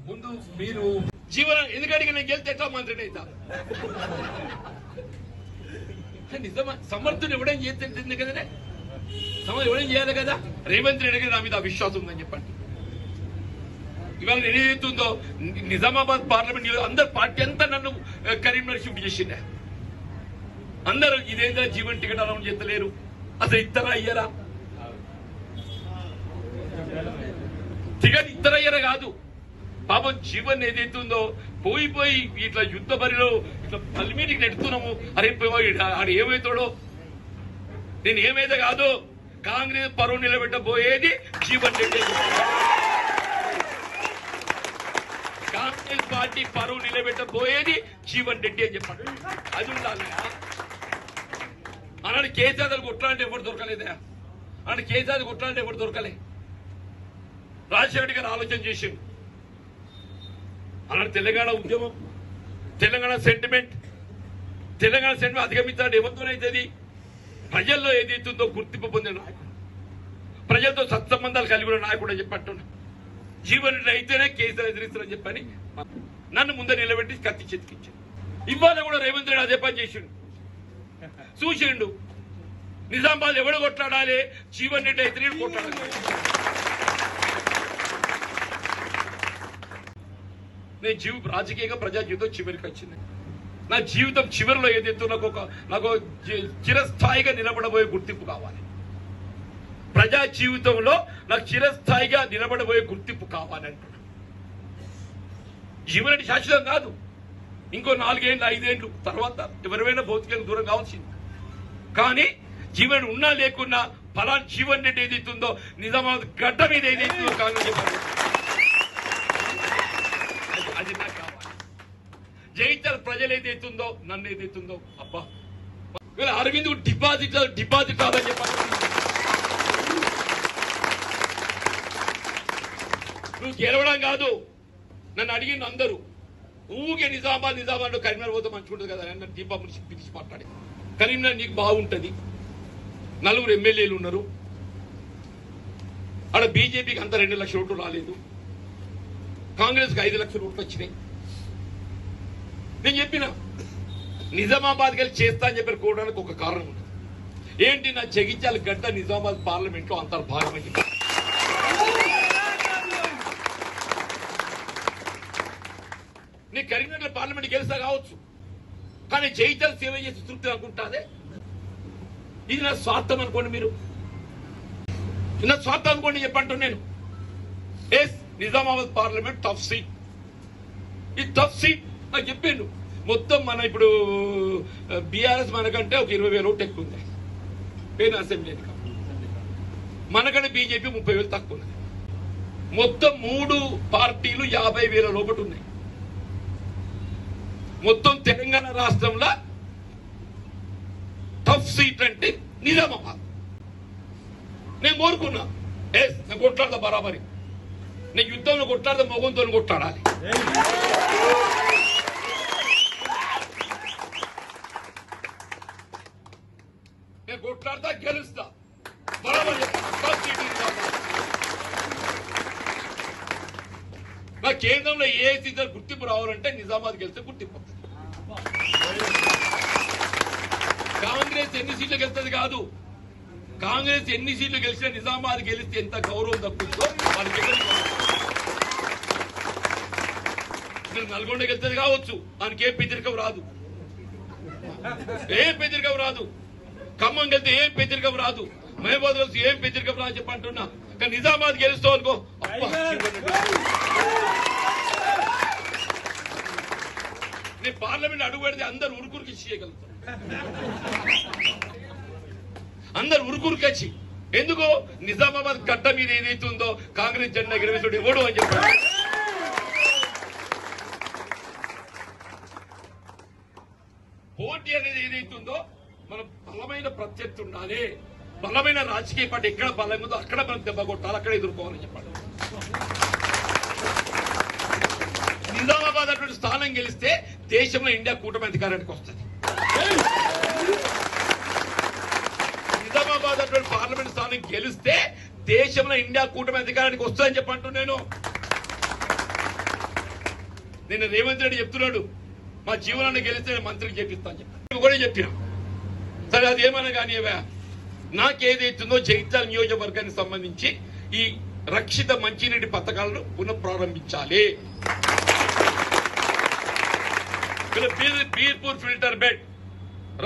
ముందు మీరు జీవన ఎందుకంటే నేను గెలితే ఎట్లా మంత్రిని అవుతా నిజమా? సమర్థుడు ఎవడేం చేస్తుంది కదనే, ఎవడేం చేయాలి కదా. రేవంత్ రెడ్డికి నా మీద అవిశ్వాసం ఉందని చెప్పండి. ఇవాళ ఏదైతుందో నిజామాబాద్ పార్లమెంట్ అందరు పార్టీ అంతా నన్ను కరీంనగర్ షిఫ్ట్ చేసిండే. అందరూ ఇదేందా జీవన్ టికెట్ అనౌన్స్ చేస్తలేరు, అసలు ఇస్తారా అయ్యారా? టికెట్ ఇస్తారా అయ్యారా కాదు, పాపం జీవన్ ఏదైతుందో పోయి ఇట్లా యుద్ధ బరిలో ఇట్లా పల్మీటికి నెడుతున్నాము. అరే ఆడు ఏమైతాడో, నేను ఏమైతే కాదు, కాంగ్రెస్ పరువు నిలబెట్టబోయేది జీవన్ రెడ్డి. కాంగ్రెస్ పార్టీ పరువు నిలబెట్టబోయేది జీవన్ రెడ్డి అని చెప్పండి. అది ఉండాలి. అన్నాడు కేసీఆర్ కొట్లాంటి ఎవరు దొరకలేదా, అన్నాడు కేసీఆర్ కొట్లాంటి ఎవరు దొరకలే. రాజశేఖర్ గారు ఆలోచన చేసిండు. అన్నాడు తెలంగాణ ఉద్యమం, తెలంగాణ సెంటిమెంట్ అధిగమించాడు. ఎవరితోనైతుంది? ప్రజల్లో ఏదైతుందో గుర్తింపు పొందిన నాయకుడు, ప్రజలతో సత్సంబంధాలు కలిగి ఉన్న నాయకుడు అని చెప్పంటున్నా. జీవన్ రెడ్డి అయితేనే కేసీఆర్ ఎదిరిస్తారని చెప్పని నన్ను ముందే నిలబెట్టి కత్తి చెతికించాడు. ఇవాళ కూడా రేవంత్ రెడ్డి అదే పని చేసిండు. చూసిండు నిజామాబాద్ ఎవడు కొట్లాడాలి, జీవన్ రెడ్డి అయితే కొట్లాడాలి. నేను రాజకీయంగా ప్రజా జీవితం చివరికి వచ్చింది. నా జీవితం చివరిలో ఏదైతే నాకు చిరస్థాయిగా నిలబడబోయే గుర్తింపు కావాలి. ప్రజా జీవితంలో నాకు చిరస్థాయిగా నిలబడబోయే గుర్తింపు కావాలంటున్నా. జీవన్ రెడ్డి శాశ్వతం కాదు, ఇంకో 4 ఏళ్ళు 5 ఏళ్ళు తర్వాత ఎవరైనా భౌతికంగా దూరం కావాల్సింది. కానీ జీవన్ రెడ్డి ఉన్నా లేకున్నా ఫలానా జీవన్ రెడ్డి ఏదైతుందో నిజామాబాద్ గడ్డ మీద ఏదైతుందో కాంగ్రెస్ అది నాకు కావాలి. జైత్యాల ప్రజలు ఏదైతుందో నన్ను ఏదైతుందో అబ్బా అరవింద్ డిపాజిట్ కాదని చెప్పాలి. నువ్వు గెలవడం కాదు, నన్ను అడిగిన అందరూ ఊగే నిజామాబాద్ కరీంనగర్ పోతే మంచుకుంటుంది కదా అని దీపా మనిషి పిలిచి మాట్లాడి. కరీంనగర్ నీకు బాగుంటుంది, 4 ఎమ్మెల్యేలు ఉన్నారు, ఆడ బీజేపీకి అంత 2 లక్షల ఓట్లు రాలేదు, కాంగ్రెస్కి 5 లక్షల ఓట్లు వచ్చినాయి. నేను చెప్పిన నిజామాబాద్కి వెళ్ళి చేస్తా అని చెప్పి కోవడానికి ఒక కారణం ఉంది. ఏంటి? నా జగిత్యాల గడ్డ నిజామాబాద్ పార్లమెంట్ లో అంతర్భాగమైంది. నీ కరీంనగర్ పార్లమెంట్ గెలిస్తా కావచ్చు, కానీ జగిత్యాల సేవ చేసి తృప్తి అనుకుంటాదే. ఇది నా స్వార్థం అనుకోండి, మీరు నా స్వార్థం అనుకోండి చెప్పంటూ నేను. నిజామాబాద్ పార్లమెంట్ టఫ్ సీట్, ఈ టఫ్ సీట్ నాకు చెప్పాను. మొత్తం మన ఇప్పుడు బీఆర్ఎస్ మనకంటే ఒక 20,000 ఓట్లు ఎక్కువ ఉంది పేరు అసెంబ్లీ. మనకంటే బీజేపీ 30,000 తక్కువ ఉన్నది. మొత్తం 3 పార్టీలు 50,000 లోపల ఉన్నాయి. మొత్తం తెలంగాణ రాష్ట్రంలో టఫ్ సీట్ అంటే నిజామాబాద్. నేను కోరుకున్నా నేను కొట్లాడదా బరాబరి, నేను యుద్ధంలో కొట్లాడదా మొగంతో కొట్లాడాలి. నేను కొట్లాడతా గెలుస్తా బరాబరి. నా కేంద్రంలో ఏ సీట్ల గుర్తింపు రావాలంటే నిజామాబాద్ గెలిస్తే గుర్తింపు వస్తుంది. కాంగ్రెస్ ఎన్ని సీట్లు గెలుస్తుంది కాదు, కాంగ్రెస్ ఎన్ని సీట్లు గెలిచినా నిజామాబాద్ గెలిస్తే ఎంత గౌరవం దక్కుందో వాళ్ళకి. నల్గొండ గెలుస్తుంది కావచ్చు, దానికి ఏం పెద్దరికం రాదు, ఏం పెద్దరికం రాదు. ఖమ్మం గెలిస్తే ఏం పెద్దరికం రాదు, మహబూబాద్ గెలిస్తే ఏం పెద్దరికం రాదు చెప్పంటున్నా. కానీ నిజామాబాద్ గెలుస్తావు అనుకో, నేను పార్లమెంట్ అడుగు పెడితే అందరు ఉరుకురికి చేయగలుగుతారు, అందరు ఉరుకురికొచ్చి. ఎందుకు? నిజామాబాద్ గడ్డ మీద ఏదైతుందో కాంగ్రెస్ జెండా ఎగరవేసుడు ఎవడు అని చెప్పారు. పోటీ అనేది ఏదైతుందో మనం బలమైన ప్రత్యర్థి ఉండాలి, బలమైన రాజకీయ పార్టీ ఎక్కడ బలం ఉందో అక్కడ మనం దెబ్బ కొట్టాలి, అక్కడ ఎదుర్కోవాలని చెప్పాలి. నిజామాబాద్ అటువంటి స్థానం గెలిస్తే దేశంలో ఇండియా కూటమి అధికారానికి వస్తుంది. నిజామాబాద్ అటువంటి పార్లమెంట్ స్థానం గెలిస్తే దేశంలో ఇండియా కూటమి అధికారానికి వస్తుందని చెప్పంటూ నేను నేను రేవంత్ రెడ్డి చెప్తున్నాడు మా జీవనాన్ని గెలిస్తే నేను మంత్రికి చేపిస్తాను చెప్పి కూడా చెప్పినా. సరే అది ఏమైనా కానివా, నాకేదైతుందో జగిత్యాల నియోజకవర్గానికి సంబంధించి ఈ రక్షిత మంచినీటి పథకాలను పునఃప్రారంభించాలి. Birpur filter bed,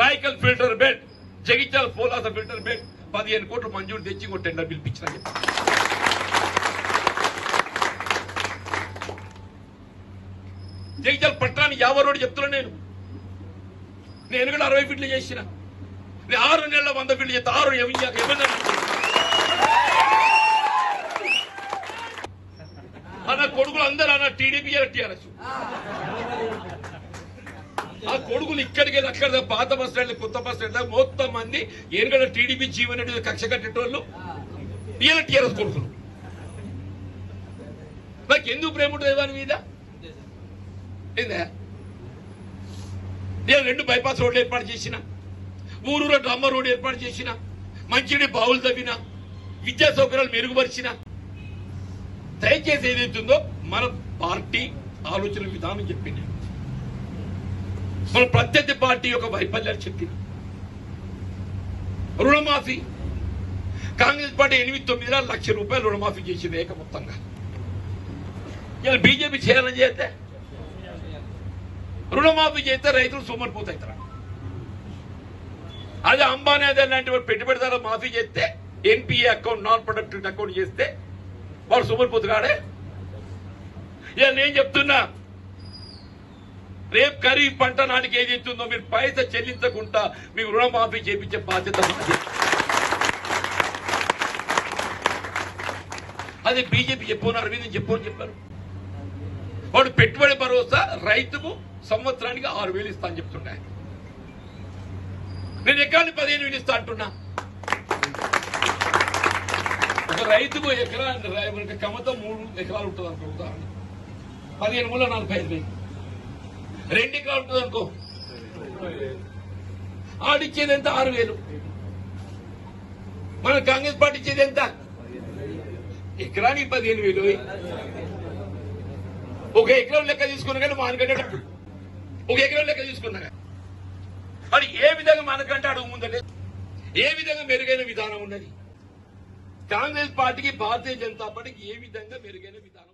Raikal filter bed, Jagtial Polasa filter bed 15 కోట్లు మంజూరు తెచ్చి ఇంకో టెండర్ పిలిపించిన. జగిత్యాల పట్టణానికి 50 రోడ్డు చెప్తున్నా. నేను కూడా 60 ఫీట్లు చేసిన. నేను 6 నెలల 100 ఫీట్లు చేస్తా. 6 అన్న కొడుకులు అందరూ అన్న టీడీపీ టీఆర్ఎస్. ఆ కొడుకులు ఇక్కడికి అక్కడ పాత బస్ స్టాండ్ కొత్త బస్ స్టాండ్ దాకా మొత్తం మంది ఏనుగడ టీడీపీ జీవన్ రెడ్డి కక్ష కట్టేటోళ్ళు ఇలా టీఆర్ఎస్ కొడుకులు. నాకు ఎందుకు ప్రేమ ఉంటుంది దాని మీద? ఏందా నేను 2 బైపాస్ రోడ్లు ఏర్పాటు చేసిన, ఊరూర డ్రమ్మ రోడ్డు ఏర్పాటు చేసిన, మంచినీటి బావులు తవ్విన, విద్యా సౌకర్యాలు మెరుగుపరిచిన. దయచేసి ఏదైతుందో మన పార్టీ ఆలోచన విధానం చెప్పింది, మన ప్రత్యర్థి పార్టీ యొక్క వైఫల్యాలు చెప్పిన. రుణమాఫీ కాంగ్రెస్ పార్టీ 8-9 లక్షల రూపాయలు రుణమాఫీ చేసింది ఏకమొత్తంగా. ఇలా బీజేపీ చేయాలని చేస్తే రుణమాఫీ చేస్తే రైతులు సోమరిపోతారు. అదే అంబానీ అదే లాంటి పెట్టుబడిదారు మాఫీ చేస్తే NPA account, non productive account చేస్తే వాళ్ళు సోమరిపోతుగాడే. ఇలా నేను చెప్తున్నా, రేపు ఖరీఫ్ పంట నాటికి ఏది ఇస్తుందో మీరు పైసా చెల్లించకుండా మీకు రుణమాఫీ చేపించే బాధ్యత మాది. అదే బీజేపీ చెప్పన్నారు, నేను చెప్పారు. వాడు పెట్టుబడి భరోసా రైతుకు సంవత్సరానికి 6,000 ఇస్తా అని చెప్తున్నా. నేను ఎకరానికి 15,000 ఇస్తా అంటున్నా. ఒక రైతుకు ఎకరా కమతం 3 ఎకరాలు ఉంటుంది అనుకో, ఉదాహరణ 15 మూల 45,000. 2 ఎకరాలు ఉంటుంది అనుకో, ఆడిచ్చేది ఎంత? 6,000. మన కాంగ్రెస్ పార్టీ ఇచ్చేది ఎంత? ఎకరానికి 15,000. ఒక ఎకరం లెక్క తీసుకున్నా కానీ మానకంటే ఒక ఎకరం లెక్క తీసుకున్నా అది ఏ విధంగా మనకంటే అడుగు ముందంటే ఏ విధంగా మెరుగైన విధానం ఉన్నది? కాంగ్రెస్ పార్టీకి భారతీయ జనతా పార్టీకి ఏ విధంగా మెరుగైన విధానం?